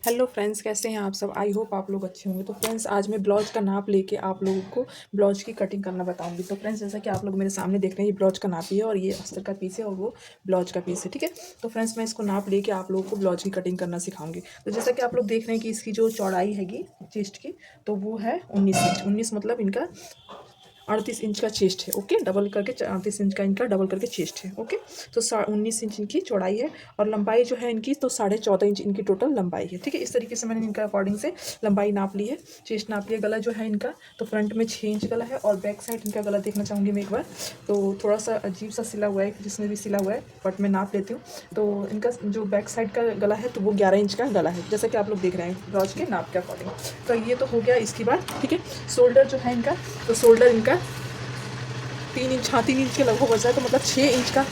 Hello friends, कैसे हैं आप सब। आई होप आप लोग अच्छे होंगे। तो फ्रेंड्स, आज मैं ब्लाउज का नाप लेके आप लोगों को ब्लाउज की कटिंग करना बताऊंगी। तो फ्रेंड्स, जैसा कि आप लोग मेरे सामने देख रहे हैं, ये ब्लाउज का नाप ही है और ये अस्तर का पीस है और वो ब्लाउज का पीस है। ठीक है। तो फ्रेंड्स, मैं इसको नाप लेके आप लोगों को ब्लाउज की कटिंग करना सिखाऊंगी। तो जैसा कि आप लोग देख रहे हैं कि इसकी जो चौड़ाई हैगी चेस्ट की, तो वो है 19 इंच। 19 मतलब इनका 38 इंच का चेस्ट है। ओके, डबल करके 38 इंच का इनका डबल करके चेस्ट है। ओके, तो 19 इंच इनकी चौड़ाई है और लंबाई जो है इनकी तो 14.5 इंच इनकी टोटल लंबाई है। ठीक है, इस तरीके से मैंने इनका अकॉर्डिंग से लंबाई नाप ली है, चेस्ट नाप लिया। गला जो है इनका तो फ्रंट में 6 इंच गला है और बैक साइड इनका गला देखना चाहूँगी मैं एक बार। तो थोड़ा सा अजीब सा सिला हुआ है, जिसमें भी सिला हुआ है, बट मैं नाप लेती हूँ। तो इनका जो बैक साइड का गला है तो वो 11 इंच का गला है, जैसा कि आप लोग देख रहे हैं ब्लाउज के नाप के अकॉर्डिंग। तो ये तो हो गया इसकी बात। ठीक है, शोल्डर जो है इनका, तो शोल्डर इनका 3 इंच, हाँ 3 इंच के लगभग बचा है, तो मतलब 6 इंच का।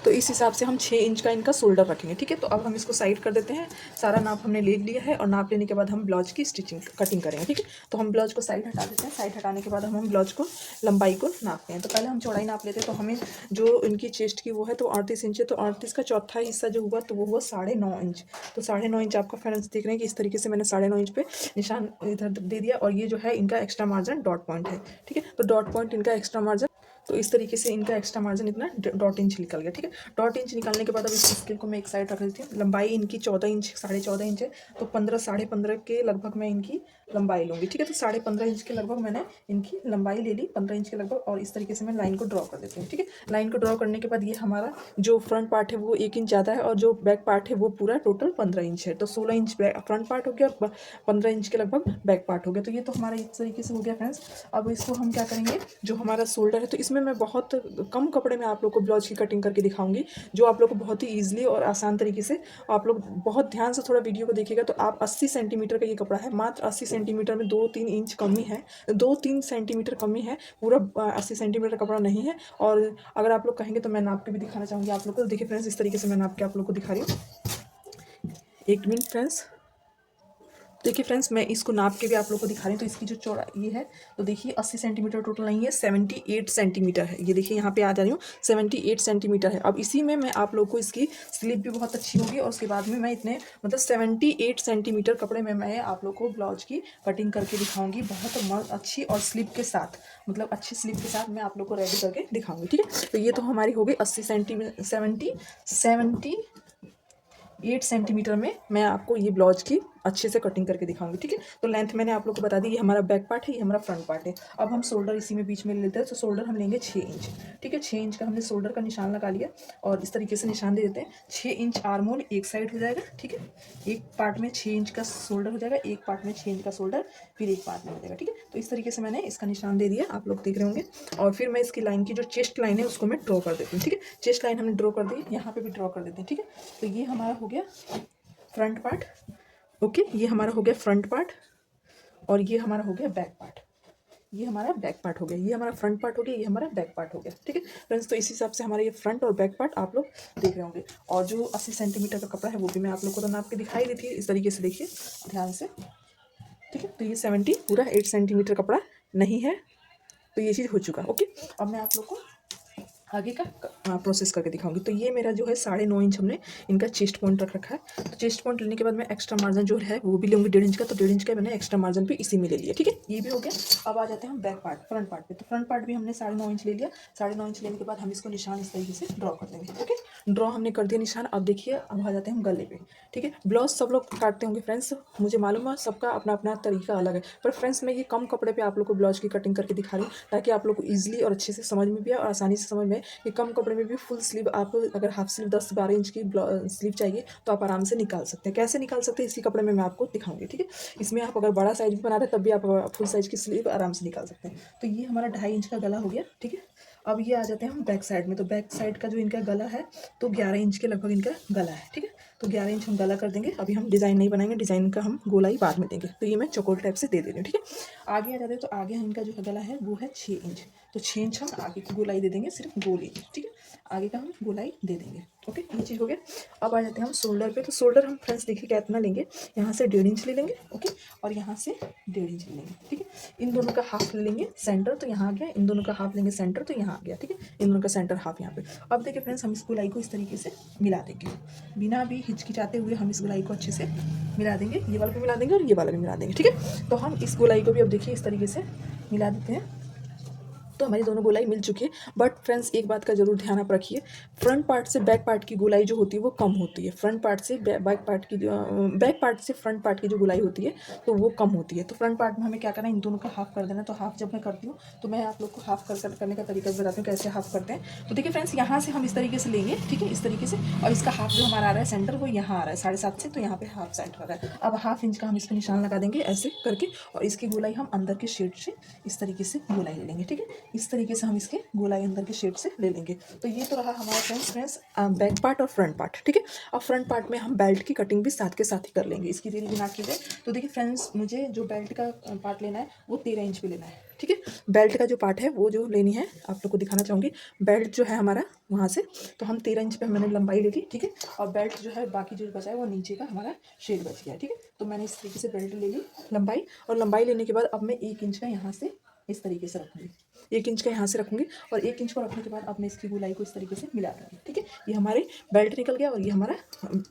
तो इस हिसाब से हम 6 इंच का इनका शोल्डर रखेंगे। ठीक है, तो अब हम इसको साइड कर देते हैं। सारा नाप हमने ले लिया है और नाप लेने के बाद हम ब्लाउज की स्टिचिंग कटिंग करेंगे। ठीक है, तो हम ब्लाउज को साइड हटा देते हैं। साइड हटाने के बाद हम ब्लाउज को लंबाई को नापते हैं। तो पहले हम चौड़ाई नाप लेते हैं। तो हमें जो इनकी चेस्ट की वो है तो 38 इंच है, तो 38 का चौथा हिस्सा जो हुआ तो वो हुआ 9.5 इंच। तो 9.5 इंच आपका फ्रेंड्स देख रहे हैं कि इस तरीके से मैंने 9.5 इंच पे निशान इधर दे दिया और ये जो है इनका एक्स्ट्रा मार्जिन डॉट पॉइंट है। ठीक है, तो डॉट पॉइंट इनका एक्स्ट्रा मार्जिन, तो इस तरीके से इनका एक्स्ट्रा मार्जिन इतना डॉट इंच निकल गया। ठीक है, डॉट इंच निकालने के बाद अब इस स्केल को मैं एक साइड रख देती हूँ। लंबाई इनकी 14 इंच, 14.5 इंच है, तो 15, 15.5 के लगभग मैं इनकी लंबाई लूँगी। ठीक है, तो 15.5 इंच के लगभग मैंने इनकी लंबाई ले ली, 15 इंच के लगभग। और इस तरीके से मैं लाइन को ड्रॉ कर देती हूँ। ठीक है, लाइन को ड्रॉ करने के बाद ये हमारा जो फ्रंट पार्ट है वो 1 इंच ज़्यादा है और जो बैक पार्ट है वो पूरा टोटल 15 इंच है। तो 16 इंच फ्रंट पार्ट हो गया और 15 इंच के लगभग बैक पार्ट हो गया। तो ये तो हमारा इस तरीके से हो गया फ्रेंड्स। अब इसको हम क्या करेंगे, जो हमारा शोल्डर है, तो इसमें मैं बहुत कम कपड़े में आप लोग को ब्लाउज की कटिंग करके दिखाऊंगी, जो आप लोग को बहुत ही ईजिली और आसान तरीके से, आप लोग बहुत ध्यान से थोड़ा वीडियो को देखिएगा। तो आप 80 सेंटीमीटर का ये कपड़ा है, मात्र 80 सेंटीमीटर में 2-3 इंच कमी है, 2-3 सेंटीमीटर कमी है, पूरा 80 सेंटीमीटर कपड़ा नहीं है। और अगर आप लोग कहेंगे तो मैं नाप के भी दिखाना चाहूँगी आप लोग को। देखिए फ्रेंड्स, इस तरीके से मैं नाप के आप लोग को दिखा रही हूँ। एक मिनट फ्रेंड्स, देखिए फ्रेंड्स, मैं इसको नाप के भी आप लोग को दिखा रही हूँ। तो इसकी जो चौड़ाई है तो देखिए 80 सेंटीमीटर टोटल नहीं है, 78 सेंटीमीटर है। ये देखिए यहाँ पे आ जा रही हूँ, 78 सेंटीमीटर है। अब इसी में मैं आप लोग को इसकी स्लीव भी बहुत अच्छी होगी और उसके बाद में मैं इतने मतलब 78 सेंटीमीटर कपड़े में मैं आप लोग को ब्लाउज की कटिंग करके दिखाऊंगी, बहुत अच्छी और स्लीव के साथ, मतलब अच्छी स्लीव के साथ मैं आप लोग को रेडी करके दिखाऊंगी। ठीक है, तो ये तो हमारी हो गई 80 सेंटीमीटर, 8 सेंटीमीटर में मैं आपको ये ब्लाउज की अच्छे से कटिंग करके दिखाऊंगी। ठीक है, तो लेंथ मैंने आप लोग को बता दी, ये हमारा बैक पार्ट है, ये हमारा फ्रंट पार्ट है। अब हम शोल्डर इसी में बीच में ले लेते हैं। तो शोल्डर हम लेंगे 6 इंच। ठीक है, 6 इंच का हमने शोल्डर का निशान लगा लिया और इस तरीके से निशान दे देते हैं। 6 इंच आर्म होल एक साइड हो जाएगा। ठीक है, एक पार्ट में 6 इंच का शोल्डर हो जाएगा, एक पार्ट में 6 इंच का शोल्डर, फिर एक पार्ट में हो जाएगा। ठीक है, तो इस तरीके से मैंने इसका निशान दे दिया, आप लोग देख रहे होंगे। और फिर मैं इसकी लाइन की जो चेस्ट लाइन है उसको मैं ड्रॉ कर देती हूँ। ठीक है, चेस्ट लाइन हमने ड्रॉ कर दी, यहाँ पे भी ड्रॉ कर देते हैं। ठीक है, तो ये हमारा हो गया फ्रंट पार्ट। ओके, ये हमारा हो गया फ्रंट पार्ट और ये हमारा हो गया बैक पार्ट। ये हमारा बैक पार्ट हो गया, ये हमारा फ्रंट पार्ट हो गया, ये हमारा बैक पार्ट हो गया। ठीक है फ्रेंड्स, तो इस हिसाब से हमारा ये फ्रंट और बैक पार्ट आप लोग देख रहे होंगे। और जो 80 सेंटीमीटर का कपड़ा है वो भी मैं आप लोग को तो नाप के दिखाई दी थी। इस तरीके से देखिए ध्यान से। ठीक है, तो ये 70 पूरा 8 सेंटीमीटर कपड़ा नहीं है, तो ये चीज़ हो चुका। ओके, अब मैं आप लोग को आगे का प्रोसेस करके दिखाऊंगी। तो ये मेरा जो है 9.5 इंच हमने इनका चेस्ट पॉइंट रख रखा है। तो चेस्ट पॉइंट लेने के बाद मैं एक्स्ट्रा मार्जिन जो है वो भी लूँगी 1.5 इंच का। तो 1.5 इंच का मैंने एक्स्ट्रा मार्जिन भी इसी में ले लिया। ठीक है, ये भी हो गया। अब आ जाते हैं हम बैक पार्ट, फ्रंट पार्ट पे। तो फ्रंट पार्ट भी हमने 9.5 इंच ले लिया। 9.5 इंच लेने के बाद हम इसको निशान इस तरीके से ड्रॉ कर देंगे। ओके, ड्रॉ हमने कर दिया निशान। अब देखिए, अब आ जाते हैं हम गले पे। ठीक है, ब्लाउज सब लोग काटते होंगे फ्रेंड्स, मुझे मालूम है सबका अपना अपना तरीका अलग है, पर फ्रेंड्स मैं ये कम कपड़े पे आप लोग को ब्लाउज की कटिंग करके दिखा रही हूँ ताकि आप लोग को ईजिली और अच्छे से समझ में भी आए और आसानी से समझ में आए कि कम कपड़े में भी फुल स्लीव, आप अगर हाफ स्लीव 10-12 इंच की स्लीव चाहिए तो आप आराम से निकाल सकते हैं। कैसे निकाल सकते हैं इसी कपड़े में मैं आपको दिखाऊंगी। ठीक है, इसमें आप अगर बड़ा साइज भी बना रहे हैं तब भी आप फुल साइज की स्लीव आराम से निकाल सकते हैं। तो ये हमारा 2.5 इंच का गला हो गया। ठीक है, अब ये आ जाते हैं हम बैक साइड में। तो बैक साइड का जो इनका गला है तो 11 इंच के लगभग इनका गला है। ठीक है, तो 11 इंच हम गला कर देंगे। अभी हम डिज़ाइन नहीं बनाएंगे, डिज़ाइन का हम गोलाई बाद में देंगे। तो ये मैं चौकोर टाइप से दे रही हूँ। ठीक है, आगे आ जाते हैं। तो आगे इनका जो गला है वो है 6 इंच। तो 6 इंच हम आगे की गोलाई दे देंगे, सिर्फ गोली, ठीक है, आगे का हम गोलाई दे देंगे। ओके, ये चीज़ हो गया। अब आ जाते हैं हम शोल्डर पे। तो शोल्डर हम फ्रेंड्स देखिए कितना लेंगे, यहाँ से 1.5 इंच ले लेंगे। ओके, और यहाँ से 1.5 इंच ले लेंगे, ठीक है। इन दोनों का हाफ ले लेंगे सेंटर, तो यहाँ आ गया। इन दोनों का हाफ लेंगे सेंटर, तो यहाँ आ गया, ठीक है। इन दोनों का सेंटर हाफ यहाँ पे। अब देखिए फ्रेंड्स, हम इस गोलाई को इस तरीके से मिला देंगे, बिना भी हिचकिचाते हुए हम इस गोलाई को अच्छे से मिला देंगे। ये वाला भी मिला देंगे और ये वाला भी मिला देंगे, ठीक है। तो हम इस गोलाई को भी अब देखिए इस तरीके से मिला देते हैं। तो हमारी दोनों गोलाई मिल चुकी है। बट फ्रेंड्स एक बात का जरूर ध्यान आप रखिए, फ्रंट पार्ट से बैक पार्ट की गोलाई जो होती है वो कम होती है। फ्रंट पार्ट से बैक पार्ट से फ्रंट पार्ट की जो गोलाई होती है तो वो कम होती है। तो फ्रंट पार्ट में हमें क्या करना है, इन दोनों का हाफ कर देना। तो हाफ जब मैं करती हूँ तो मैं आप लोग को हाफ करने का तरीका बताती हूँ कैसे हाफ करते हैं। तो देखिए फ्रेंड्स, यहाँ से हम इस तरीके से लेंगे, ठीक है, इस तरीके से, और इसका हाफ जो हमारा आ रहा है सेंटर वो यहाँ आ रहा है 7.5 से, तो यहाँ पे हाफ सेंटर आ रहा है। अब हाफ इंच का हम इस पर निशान लगा देंगे ऐसे करके, और इसकी गोलाई हम अंदर के शेड से इस तरीके से गोलाई ले लेंगे, ठीक है। इस तरीके से हम इसके गोलाई अंदर के शेड से ले लेंगे। तो ये तो रहा हमारा फ्रेंड्स बैक पार्ट और फ्रंट पार्ट, ठीक है। अब फ्रंट पार्ट में हम बेल्ट की कटिंग भी साथ के साथ ही कर लेंगे, इसकी देरी बिना की जाए। तो देखिए फ्रेंड्स, मुझे जो बेल्ट का पार्ट लेना है वो 13 इंच पे लेना है, ठीक है। बेल्ट का जो पार्ट है वो जो लेनी है आप लोग को दिखाना चाहूँगी। बेल्ट जो है हमारा वहाँ से, तो हम 13 इंच पे मैंने लंबाई ले ली, ठीक है। और बेल्ट जो है बाकी जो बचा है वो नीचे का हमारा शेड बच गया, ठीक है। तो मैंने इस तरीके से बेल्ट ले ली लंबाई, और लंबाई लेने के बाद अब मैं 1 इंच का यहाँ से इस तरीके से रखूँगी, 1 इंच का यहाँ से रखूँगी, और 1 इंच को रखने के बाद अब मैं इसकी गोलाई को इस तरीके से मिला दूँगी, ठीक है। ये हमारे बेल्ट निकल गया और ये हमारा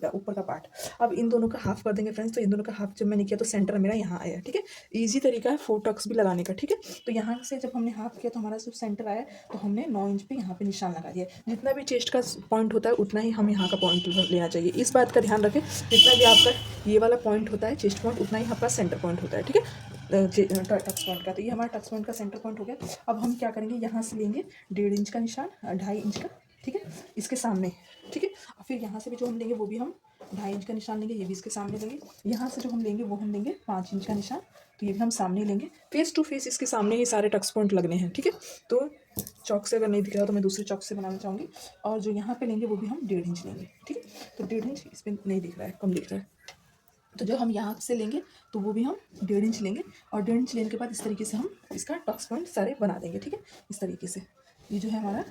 ऊपर का पार्ट। अब इन दोनों का हाफ कर देंगे फ्रेंड्स। तो इन दोनों का हाफ जब मैंने किया तो सेंटर मेरा यहाँ आया, ठीक है। ईजी तरीका है 4 टक्स भी लगाने का, ठीक है। तो यहाँ से जब हमने हाफ किया तो हमारा जो सेंटर आया, तो हमने 9 इंच पे यहाँ पे निशान लगा दिया। जितना भी चेस्ट का पॉइंट होता है उतना ही हम यहाँ का पॉइंट लेना चाहिए। इस बात का ध्यान रखें, जितना भी आपका ये वाला पॉइंट होता है चेस्ट पॉइंट, उतना ही आपका सेंटर पॉइंट होता है, ठीक है, टक्स पॉइंट का। तो ये हमारा टक्स पॉइंट का सेंटर पॉइंट हो गया। अब हम क्या करेंगे, यहाँ से लेंगे 1.5 इंच का निशान, 2.5 इंच का, ठीक है, इसके सामने, ठीक है। और फिर यहाँ से भी जो हम लेंगे वो भी हम 2.5 इंच का निशान लेंगे, ये भी इसके सामने लेंगे। यहाँ से जो हम लेंगे वो हम लेंगे 5 इंच का निशान, तो ये भी हम सामने लेंगे। फेस टू फेस इसके सामने ही सारे टक्स पॉइंट लगने हैं, ठीक है। तो चौक से अगर नहीं दिख रहा तो मैं दूसरे चौक से बनाना चाहूँगी। और जो यहाँ पे लेंगे वो भी हम 1.5 इंच लेंगे, ठीक है। तो 1.5 इंच इस पर नहीं दिख रहा है, कम दिख रहा है। तो जो हम यहाँ से लेंगे तो वो भी हम 1.5 इंच लेंगे, और 1.5 इंच लेने के बाद इस तरीके से हम इसका टक्स पॉइंट सारे बना देंगे, ठीक है। इस तरीके से ये जो है हमारा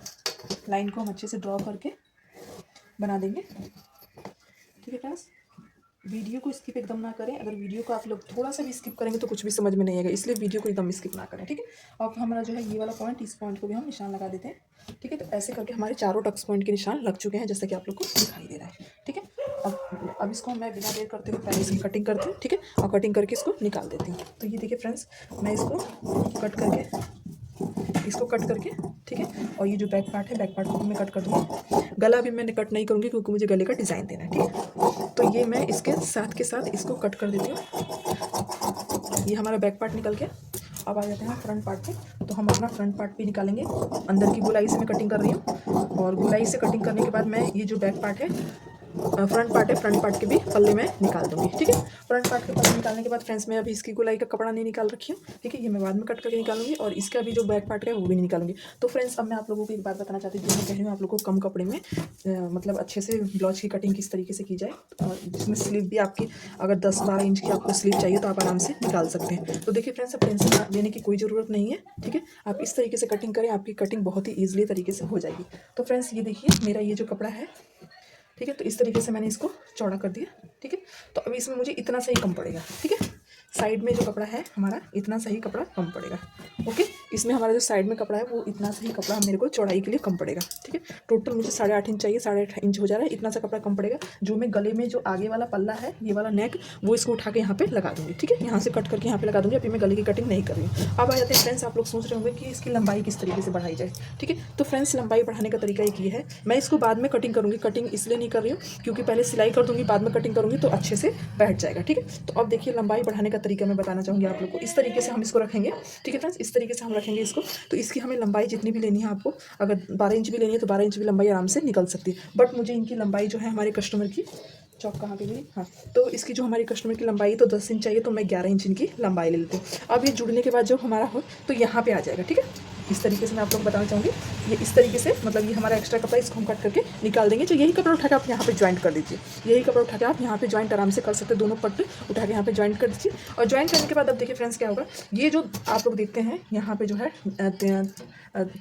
लाइन को हम अच्छे से ड्रॉ करके बना देंगे, ठीक है फ्रेंड्स। वीडियो को स्किप एकदम ना करें। अगर वीडियो को आप लोग थोड़ा सा भी स्किप करेंगे तो कुछ भी समझ में नहीं आएगा, इसलिए वीडियो को एकदम स्किप ना करें, ठीक है। अब हमारा जो है ये वाला पॉइंट, इस पॉइंट को भी हम निशान लगा देते हैं, ठीक है। तो ऐसे करके हमारे चारों टक्स पॉइंट के निशान लग चुके हैं, जैसा कि आप लोग को दिखाई दे रहा है, ठीक है। अब इसको मैं बिना देर करते हुए पहले इसकी कटिंग करती हूँ, ठीक है, और कटिंग करके इसको निकाल देती हूँ। तो ये देखिए फ्रेंड्स, मैं इसको कट करके, ठीक है। और ये जो बैक पार्ट है, बैक पार्ट को भी मैं कट कर दूँगी। गला भी मैंने कट नहीं करूँगी क्योंकि मुझे गले का डिज़ाइन देना है, ठीक है। तो ये मैं इसके साथ के साथ इसको कट कर देती हूँ। ये हमारा बैक पार्ट निकल गया। अब आ जाते हैं फ्रंट पार्ट पे। तो हम अपना फ्रंट पार्ट भी निकालेंगे। अंदर की गोलाई से मैं कटिंग कर रही हूँ, और गोलाई से कटिंग करने के बाद मैं ये जो बैक पार्ट है, फ्रंट पार्ट के भी पल्ले में निकाल दूंगी, ठीक है। फ्रंट पार्ट के पल्ले निकालने के बाद फ्रेंड्स, मैं अभी इसकी गोलाई का कपड़ा नहीं निकाल रखी हूँ, ठीक है। ये मैं बाद में कट करके निकालूंगी, और इसका भी जो बैक पार्ट है वो भी नहीं निकालूंगी। तो फ्रेंड्स, अब मैं आप लोगों को एक बात बताना चाहती हूँ, जो मैं कह रही हूँ आप लोगों को कम कपड़े में मतलब अच्छे से ब्लाउज की कटिंग किस तरीके से की जाए, और जिसमें स्लीव भी आपकी अगर 10-12 इंच की आपको स्लीव चाहिए तो आप आराम से निकाल सकते हैं। तो देखिए फ्रेंड्स, अब टेंशन लेने की कोई ज़रूरत नहीं है, ठीक है। आप इस तरीके से कटिंग करें, आपकी कटिंग बहुत ही ईजिली तरीके से हो जाएगी। तो फ्रेंड्स, ये देखिए मेरा ये जो कपड़ा है, ठीक है, तो इस तरीके से मैंने इसको चौड़ा कर दिया, ठीक है। तो अभी इसमें मुझे इतना सही कम पड़ेगा, ठीक है। साइड में जो कपड़ा है हमारा, इतना सही कपड़ा कम पड़ेगा, ओके। इसमें हमारा जो साइड में कपड़ा है वो इतना सही कपड़ा मेरे को चौड़ाई के लिए कम पड़ेगा, ठीक है। टोटल मुझे 8.5 इंच चाहिए, 8.5 इंच हो जा रहा है, इतना सा कपड़ा कम पड़ेगा। जो मैं गले में जो आगे वाला पल्ला है, ये वाला नेक, वो इसको उठा के यहाँ पे लगा दूंगी, ठीक है। यहाँ से कट करके यहाँ पे लगा दूंगी। अभी मैं गले की कटिंग नहीं कर रही हूँ। अब आ जाते हैं फ्रेंड्स, आप लोग सोच रहे होंगे कि इसकी लंबाई किस तरीके से बढ़ाई जाए, ठीक है। तो फ्रेंड्स, लंबाई बढ़ाने का तरीका एक ये है, मैं इसको बाद में कटिंग करूँगी। कटिंग इसलिए नहीं कर रही हूँ क्योंकि पहले सिलाई कर दूँगी, बाद में कटिंग करूँगी तो अच्छे से बैठ जाएगा, ठीक है। तो अब देखिए लंबाई बढ़ाने का तरीका मैं बताना चाहूँगी आप लोग को। इस तरीके से हम इसको रखेंगे, ठीक है फ्रेंड्स, इस तरीके से हम रखेंगे इसको। तो इसकी हमें लंबाई जितनी भी लेनी है, आपको अगर 12 इंच भी लेनी है तो 12 इंच भी लंबाई आराम से निकल सकती है। बट मुझे इनकी लंबाई जो है, हमारे कस्टमर की चौक कहाँ पे गई, हाँ, तो इसकी जो हमारी कस्टमर की लंबाई तो 10 इंच चाहिए, तो मैं 11 इंच इनकी लंबाई ले लेती हूँ। अब ये जुड़ने के बाद जब हमारा हो तो यहाँ पे आ जाएगा, ठीक है। इस तरीके से मैं आप लोग बताना चाहूँगी। ये इस तरीके से मतलब ये हमारा एक्स्ट्रा कपड़ा, इसको हम कट करके निकाल देंगे। तो यही कपड़ा उठा के आप यहाँ पे जॉइंट कर दीजिए। यही कपड़ा उठा के आप यहाँ पे जॉइंट आराम से कर सकते हैं। दोनों पट्टे उठा के यहाँ पे जॉइंट कर दीजिए। और जॉइंट करने के बाद अब देखिए फ्रेंड्स क्या होगा, ये जो आप लोग देखते हैं यहाँ पे जो है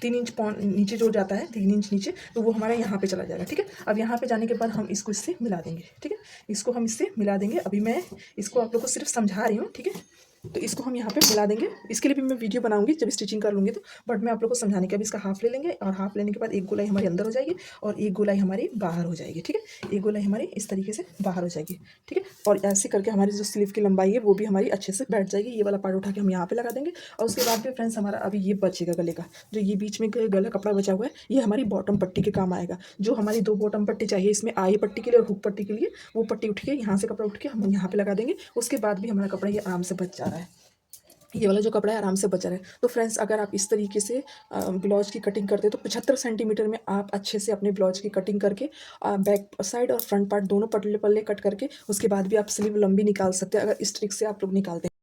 3 इंच नीचे जो जाता है, 3 इंच नीचे, तो वो हमारा यहाँ पे चला जाएगा। ठीक है, अब यहाँ पे जाने के बाद हम इसको इससे मिला देंगे। ठीक है, इसको हम इससे मिला देंगे। अभी मैं इसको आप लोग को सिर्फ समझा रही हूँ। ठीक है, तो इसको हम यहाँ पे मिला देंगे। इसके लिए भी मैं वीडियो बनाऊंगी जब स्टिचिंग कर लूँगी तो, बट मैं आप लोग को समझाने के, अब इसका हाफ ले लेंगे और हाफ लेने के बाद एक गोलाई हमारी अंदर हो जाएगी और एक गोलाई हमारी बाहर हो जाएगी। ठीक है, एक गोलाई हमारी इस तरीके से बाहर हो जाएगी। ठीक है, और ऐसे करके हमारी जो स्लीव की लंबाई है वो भी हमारी अच्छे से बैठ जाएगी। ये वाला पार्ट उठा के हम यहाँ पे लगा देंगे। और उसके बाद भी फ्रेंड्स हमारा अभी ये बचेगा गले का, जो ये बीच में गला कपड़ा बचा हुआ है, ये हमारी बॉटम पट्टी के काम आएगा। जो हमारी 2 बॉटम पट्टी चाहिए इसमें, आई पट्टी के लिए और हुक पट्टी के लिए, वो पट्टी उठ के यहाँ से कपड़ा उठ के हम यहाँ पे लगा देंगे। उसके बाद भी हमारा कपड़ा ये आराम से बच जा रहा है। ये वाला जो कपड़ा है आराम से बचा रहे। तो फ्रेंड्स अगर आप इस तरीके से ब्लाउज की कटिंग करते हैं तो 75 सेंटीमीटर में आप अच्छे से अपने ब्लाउज की कटिंग करके बैक साइड और फ्रंट पार्ट दोनों पल्ले पल्ले कट करके उसके बाद भी आप स्लीव लंबी निकाल सकते हैं, अगर इस ट्रिक से आप लोग निकालते हैं।